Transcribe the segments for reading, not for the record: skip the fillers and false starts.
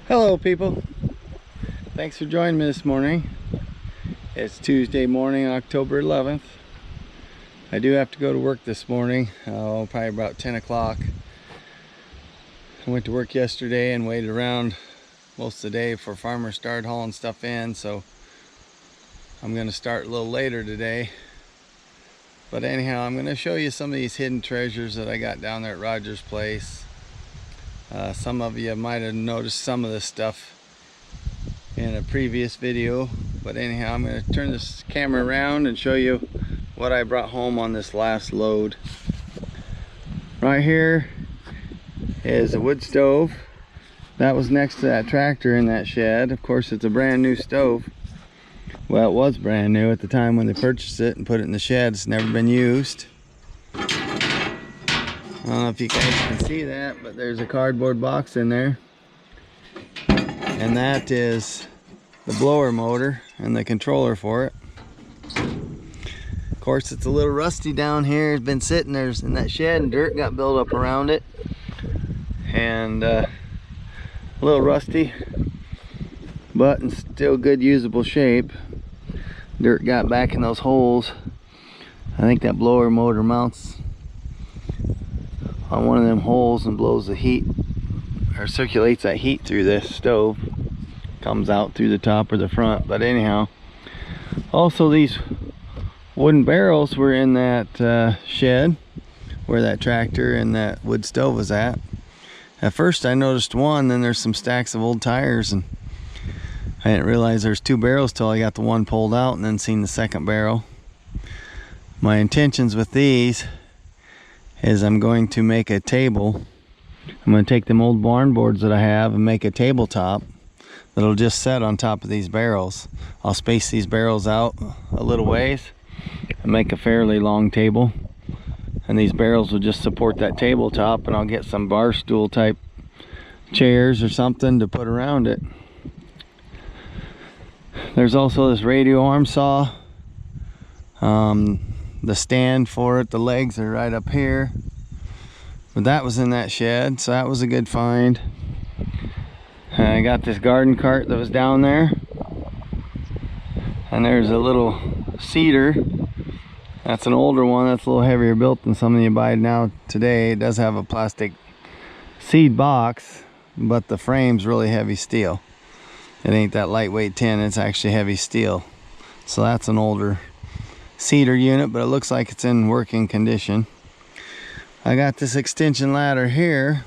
Hello people, thanks for joining me this morning. It's Tuesday morning, October 11th. I do have to go to work this morning, probably about 10 o'clock. I went to work yesterday and waited around most of the day for farmers started hauling stuff in, so I'm going to start a little later today. But anyhow, I'm going to show you some of these hidden treasures that I got down there at Roger's place. Some of you might have noticed some of this stuff in a previous video, but anyhow, I'm going to turn this camera around and show you what I brought home on this last load. Right here is a wood stove that was next to that tractor in that shed. Of course, it's a brand new stove. Well, it was brand new at the time when they purchased it and put it in the shed. It's never been used. I don't know if you guys can see that, but there's a cardboard box in there, and that is the blower motor and the controller for it. Of course, it's a little rusty down here. It's been sitting there in that shed and dirt got built up around it, and a little rusty, but in still good usable shape. Dirt got back in those holes. I think that blower motor mounts on one of them holes and blows the heat, or circulates that heat through this stove. Comes out through the top or the front. But anyhow, also these wooden barrels were in that shed where that tractor and that wood stove was at. At first I noticed one, then there's some stacks of old tires, and I didn't realize there's two barrels till I got the one pulled out and then seen the second barrel. My intentions with these is I'm going to make a table. I'm going to take them old barn boards that I have and make a tabletop that'll just set on top of these barrels. I'll space these barrels out a little ways and make a fairly long table, and these barrels will just support that tabletop, and I'll get some bar stool type chairs or something to put around it. There's also this radio arm saw. The stand for it, the legs are right up here, but that was in that shed, so that was a good find. And I got this garden cart that was down there, and there's a little cedar. That's an older one. That's a little heavier built than some of you buy now today. It does have a plastic seed box, but the frame's really heavy steel. It ain't that lightweight tin, it's actually heavy steel. So that's an older cedar unit, but it looks like it's in working condition. I got this extension ladder here,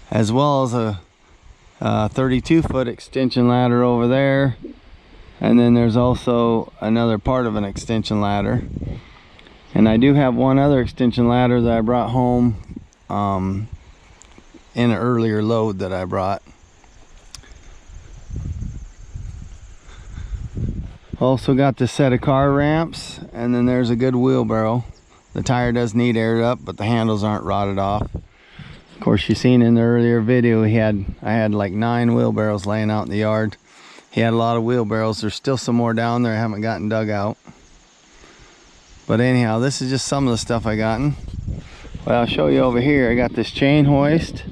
as well as a 32-foot extension ladder over there, and then there's also another part of an extension ladder. And I do have one other extension ladder that I brought home in an earlier load that I brought. Also got this set of car ramps, and then there's a good wheelbarrow. The tire does need aired up, but the handles aren't rotted off. Of course, you seen in the earlier video, I had like 9 wheelbarrows laying out in the yard. He had a lot of wheelbarrows. There's still some more down there I haven't gotten dug out. But anyhow, this is just some of the stuff I gotten. Well, I'll show you over here. I got this chain hoist.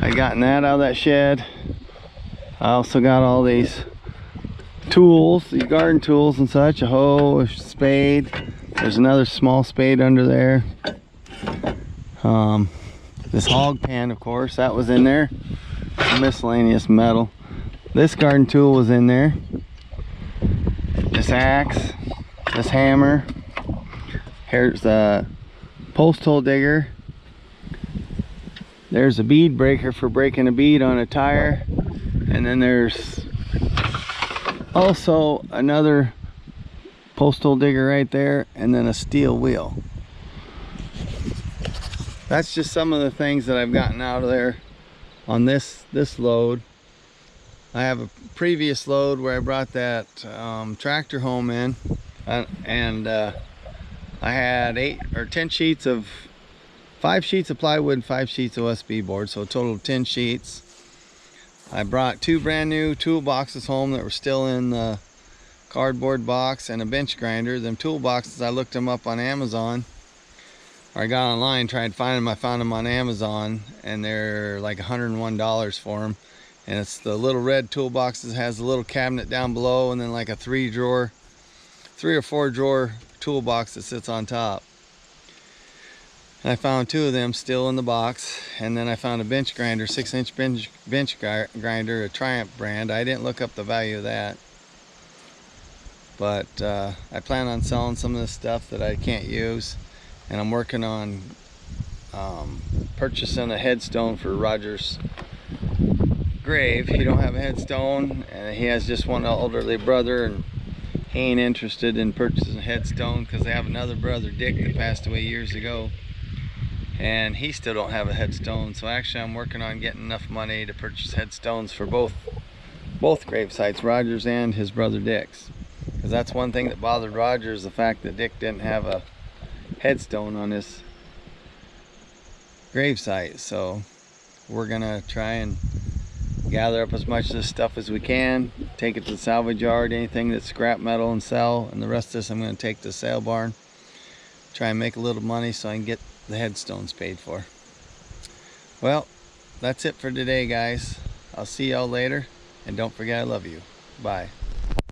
I gotten that out of that shed. I also got all these tools, these garden tools and such, a hoe, a spade. There's another small spade under there. This hog pan, of course, that was in there. Miscellaneous metal. This garden tool was in there. This axe, this hammer. Here's the post hole digger. There's a bead breaker for breaking a bead on a tire. And then there's also another post hole digger right there, and then a steel wheel. That's just some of the things that I've gotten out of there on this load. I have a previous load where I brought that tractor home in, and I had 8 or 10 sheets of 5 sheets of plywood and 5 sheets of OSB board, so a total of 10 sheets. I brought 2 brand new toolboxes home that were still in the cardboard box, and a bench grinder. Them toolboxes, I looked them up on Amazon. or I got online, tried to find them. I found them on Amazon, and they're like $101 for them. And it's the little red toolbox that has a little cabinet down below, and then like a 3 or 4 drawer toolbox that sits on top. And I found 2 of them still in the box, and then I found a bench grinder, 6-inch bench grinder, a Triumph brand. I didn't look up the value of that, but I plan on selling some of this stuff that I can't use, and I'm working on purchasing a headstone for Roger's grave. He don't have a headstone, and he has just one elderly brother, and he ain't interested in purchasing a headstone because they have another brother, Dick, that passed away years ago, and he still don't have a headstone. So actually I'm working on getting enough money to purchase headstones for both grave sites, Roger's and his brother Dick's, because that's one thing that bothered Roger, is the fact that Dick didn't have a headstone on his grave site. So we're gonna try and gather up as much of this stuff as we can, take it to the salvage yard, anything that's scrap metal, and sell. And the rest of this I'm going to take to the sale barn, try and make a little money so I can get the headstones paid for. Well, that's it for today, guys. I'll see y'all later, and don't forget I love you. Bye.